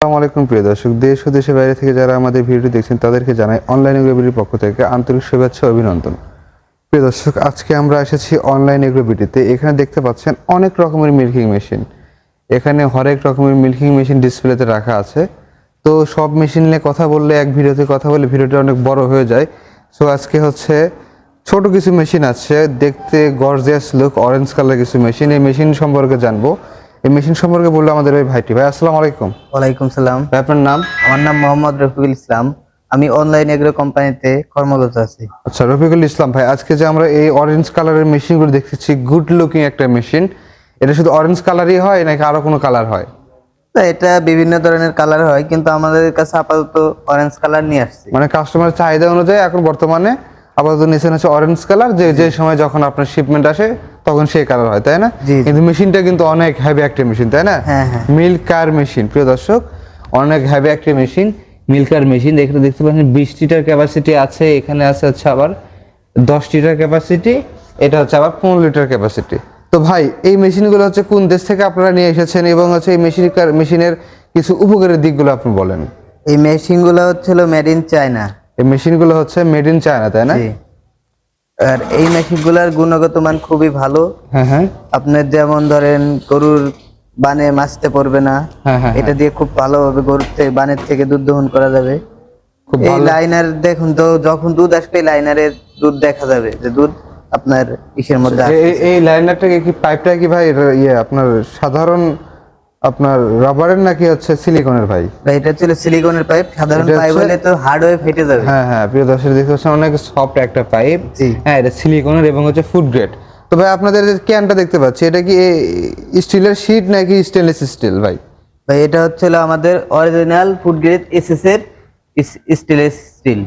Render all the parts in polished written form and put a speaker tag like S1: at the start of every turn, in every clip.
S1: আসসালামু আলাইকুম প্রিয় দর্শক, দেশ ও দেশের বাইরে থেকে যারা আমাদের ভিডিওটি দেখছেন তাদেরকে জানাই অনলাইন এগ্রোবিটির পক্ষ থেকে আন্তরিক শুভেচ্ছা ও অভিনন্দন। প্রিয় দর্শক, আজকে আমরা এসেছি অনলাইন এগ্রোবিটিতে। এখানে দেখতে পাচ্ছেন অনেক রকমের মিল্কিং মেশিন। এখানে হরেক রকমের মিল্কিং মেশিন ডিসপ্লেতে রাখা আছে। তো সব মেশিন নিয়ে কথা বললে এক ভিডিওতে কথা বলে ভিডিওটা অনেক বড় হয়ে যায়। সো আজকে হচ্ছে ছোট কিছু মেশিন আছে, দেখতে গর্জিয়াস লুক, অরেঞ্জ কালার কিছু মেশিন। এই মেশিন সম্পর্কে জানবো। এই মেশিন সম্পর্কে বললো আমাদের ওই ভাইটি। ভাই আসসালামু আলাইকুম।
S2: ওয়ালাইকুম সালাম।
S1: ভাই আপনার নাম?
S2: আমার নাম মোহাম্মদ রফিকুল ইসলাম। আমি অনলাইন এগ্রো কোম্পানিতে কর্মরত আছি।
S1: আচ্ছা রফিকুল ইসলাম ভাই, আজকে যে আমরা এই অরেঞ্জ কালারের মেশিনগুলো দেখতেছি, গুড লুকিং একটা মেশিন, এটা শুধু অরেঞ্জ কালারই হয় নাকি আরো কোনো কালার হয়?
S2: এটা বিভিন্ন ধরনের কালার হয়, কিন্তু আমাদের কাছে আপাতত অরেঞ্জ কালার নিয়ে আসছি।
S1: মানে কাস্টমারের চাহিদা অনুযায়ী এখন বর্তমানে আপাতত নিছেন হচ্ছে অরেঞ্জ কালার, যে সময় যখন আপনার শিপমেন্ট আসে তখন সেই কালার হয়, তাই না? কিন্তু মেশিনটা কিন্তু অনেক হেভি একটা মেশিন, তাই না? Milker machine. প্রিয় দর্শক, অনেক হেভি একটা মেশিন, মিল্কার মেশিন। এখানে দেখতে পাচ্ছেন 20 লিটার ক্যাপাসিটি আছে। এখানে আছে হচ্ছে আবার 10 লিটার ক্যাপাসিটি, এটা হচ্ছে আবার 15 লিটার ক্যাপাসিটি। তো ভাই, এই মেশিনগুলো হচ্ছে কোন দেশ থেকে আপনারা নিয়ে এসেছেন এবং হচ্ছে এই মেশিনের কিছু উপকারী দিকগুলো আপনি বলেন।
S2: এই মেশিনগুলো হচ্ছিল মেড ইন চায়না।
S1: এই মেশিনগুলো হচ্ছে মেড ইন চায়না, তাই না?
S2: আর এই মেশিনগুলোর গুণগত মান খুবই ভালো।
S1: হ্যাঁ।
S2: আপনার যেমন ধরেন গরুর বানে মাছতে পড়বে না। এটা দিয়ে খুব ভালোভাবে গরুর থেকে বানের থেকে দুধ দহন করা যাবে। খুব ভালো। লাইনার দেখুন তো, যখন দুধ আসবে লাইনারের দুধ দেখা যাবে যে দুধ আপনার ইসের মধ্যে আছে।
S1: এই লাইনারটা কি পাইপটা কি ভাই আপনার সাধারণ আপনার রাবারের নাকি হচ্ছে সিলিকনের? ভাই
S2: এটা ছিল সিলিকনের পাইপ। সাধারণ পাইপ হলে তো হার্ড হয়ে ফেটে যাবে।
S1: হ্যাঁ, প্রিয় দর্শক দেখতেছেন অনেক সফট একটা পাইপ। হ্যাঁ, এটা সিলিকনের এবং হচ্ছে ফুড গ্রেড। তো ভাই আপনাদের যে ক্যানটা দেখতে পাচ্ছি, এটা কি স্টিলের শীট নাকি স্টেনলেস স্টিল? ভাই
S2: এটা হচ্ছিল আমাদের অরিজিনাল ফুড গ্রেড এসএস এর স্টেনলেস স্টিল।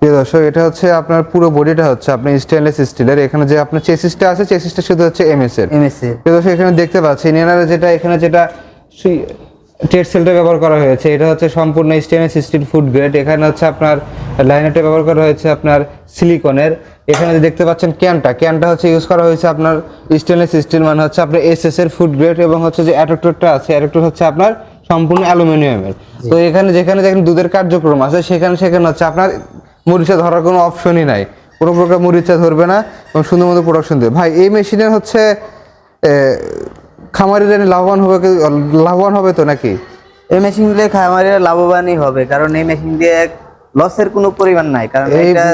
S1: প্রিয় দর্শক, এটা হচ্ছে আপনার পুরো বডিটা হচ্ছে আপনি স্টেনলেস স্টিলের। এখানে যে আপনার চেসিসটা আছে, চেসিসটা শুধু হচ্ছে এমএস এর। প্রিয় দর্শক, এখানে দেখতে পাচ্ছেন এনারা এখানে যেটা টেট সেলটা ব্যবহার করা হয়েছে, এটা হচ্ছে সম্পূর্ণ স্টেনলেস স্টিল ফুড গ্রেড। এখানে হচ্ছে আপনার লাইনারটা ব্যবহার করা হয়েছে আপনার সিলিকনের। এখানে যে দেখতে পাচ্ছেন ক্যানটা হচ্ছে ইউজ করা হয়েছে আপনার স্টেনলেস স্টিল, মানে হচ্ছে আপনার এসএস এর ফুড গ্রেড। এবং হচ্ছে যে অ্যাডাপ্টরটা আছে, অ্যাডাপ্টর হচ্ছে আপনার সম্পূর্ণ অ্যালুমিনিয়ামের। তো এখানে যেখানে দুধের কার্যক্রম আছে সেখানে হচ্ছে আপনার মরিচা ধরার কোনো অপশনই নাই, কোনো প্রকার মরিচা ধরবে না এবং সুন্দর মতো প্রোডাকশন দেবে। ভাই এই মেশিনের হচ্ছে খামারিরা লাভবান হবে তো নাকি?
S2: এই মেশিন দিয়ে খামারিরা লাভবানই হবে, কারণ এই মেশিন দিয়ে লসের কোনো পরিমাণ নাই। কারণ এটা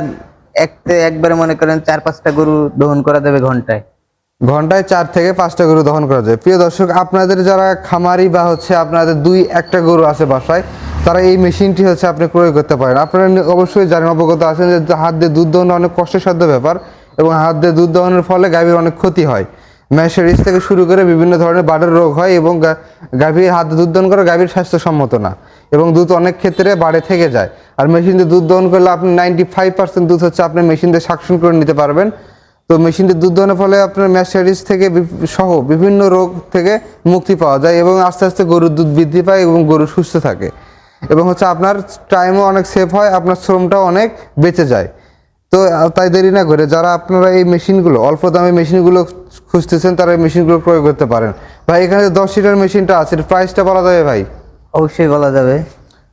S2: একবারে মনে করেন 4-5টা গরু দহন করা যাবে ঘন্টায়
S1: 4 থেকে 5টা গরু দহন করা যায়। প্রিয় দর্শক, আপনাদের যারা খামারি বা হচ্ছে আপনাদের 2-1টা গরু আছে বাসায়, তারা এই মেশিনটি হচ্ছে আপনি ক্রয় করতে পারেন। আপনারা অবশ্যই জানেন, অবগত আছেন যে হাত দিয়ে দুধ দহন অনেক কষ্টসাধ্য ব্যাপার এবং হাত দিয়ে দুধ দহনের ফলে গাভীর অনেক ক্ষতি হয়। ম্যাশেরিজ থেকে শুরু করে বিভিন্ন ধরনের বাড়ের রোগ হয় এবং গাভীর হাত দুধ দহন করে গাভীর স্বাস্থ্যসম্মত না এবং দুধ অনেক ক্ষেত্রে বাড়ে থেকে যায়। আর মেশিন দিয়ে দুধ দহন করলে আপনি 95% দুধ হচ্ছে আপনি মেশিন দিয়ে সাকশন করে নিতে পারবেন। তো মেশিন দিয়ে দুধ দহনের ফলে আপনার ম্যাশেরিজ থেকে সহ বিভিন্ন রোগ থেকে মুক্তি পাওয়া যায় এবং আস্তে আস্তে গরুর দুধ বৃদ্ধি পায় এবং গরু সুস্থ থাকে এবং হচ্ছে আপনার টাইমও অনেক সেভ হয়, আপনার শ্রমটাও অনেক বেঁচে যায়। তো তাই দেরি না করে যারা আপনারা এই মেশিনগুলো অল্প দামে মেশিনগুলো খুঁজতেছেন, তারা এই মেশিনগুলো ক্রয় করতে পারেন। ভাই এখানে 10 লিটার মেশিনটা আছে, প্রাইসটা বলা যাবে ভাই?
S2: অবশ্যই বলা যাবে।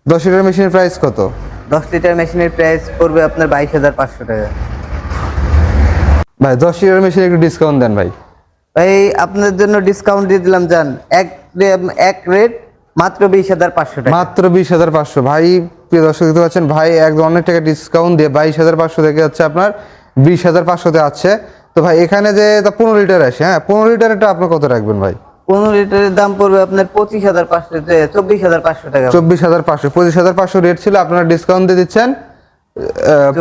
S1: 10 লিটার মেশিনের প্রাইস কত?
S2: 10 লিটার মেশিনের প্রাইস পড়বে আপনার 22,500 টাকা।
S1: ভাই 10 লিটার মেশিনে একটু ডিসকাউন্ট দেন ভাই।
S2: ভাই আপনার জন্য ডিসকাউন্ট দিয়ে দিলাম, জান এক রেট মাত্র 20,500 টাকা।
S1: মাত্র 20,500। ভাই প্রিয় দর্শক দেখতে পাচ্ছেন, ভাই একদম অনেক টাকা ডিসকাউন্ট দিয়ে 22,500 থেকে হচ্ছে আপনার 20,500-তে আছে। তো ভাই এখানে যে 15 লিটার আসে, হ্যাঁ 15 লিটারটা আপনি কত রাখবেন ভাই?
S2: 15 লিটারের দাম পড়বে আপনার 24,500 টাকা।
S1: 24,500। 25,500 রেট ছিল, আপনারা ডিসকাউন্ট দিয়ে দিচ্ছেন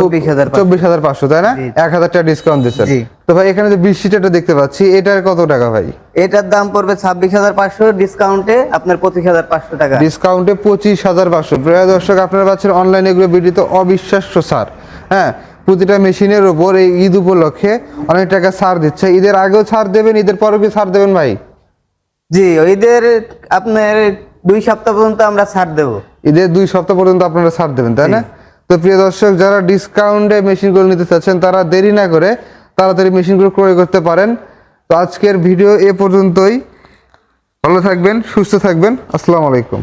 S1: 24,500, তাই না? 1,000 টাকা ডিসকাউন্ট দিচ্ছেন। তো ভাই এখানে যে 20 লিটারটা দেখতে পাচ্ছি, এটার কত টাকা ভাই?
S2: এটার দাম পড়বে 26,500, ডিসকাউন্টে আপনার 25,500 টাকা।
S1: ডিসকাউন্টে 25,500। প্রিয় দর্শক, আপনারা পাচ্ছেন অনলাইন এগুলো ভিডিওতে অবিশ্বাস্য ছাড়। হ্যাঁ, প্রতিটা মেশিনের উপর এই ঈদ উপলক্ষে অনেক টাকা ছাড় দিচ্ছে। ঈদের আগেও ছাড় দেবেন, ঈদের পরেও কি ছাড় দেবেন ভাই?
S2: জি, ঈদের আপনার 2 সপ্তাহ পর্যন্ত আমরা ছাড় দেব।
S1: ঈদের 2 সপ্তাহ পর্যন্ত আপনারা ছাড় দেবেন, তাই না? তো প্রিয় দর্শক, যারা ডিসকাউন্টে মেশিনগুলো নিতে চাচ্ছেন তারা দেরি না করে তাড়াতাড়ি মেশিনগুলো ক্রয় করতে পারেন। তো আজকের ভিডিও এ পর্যন্তই। ভালো থাকবেন, সুস্থ থাকবেন। আসসালামু আলাইকুম।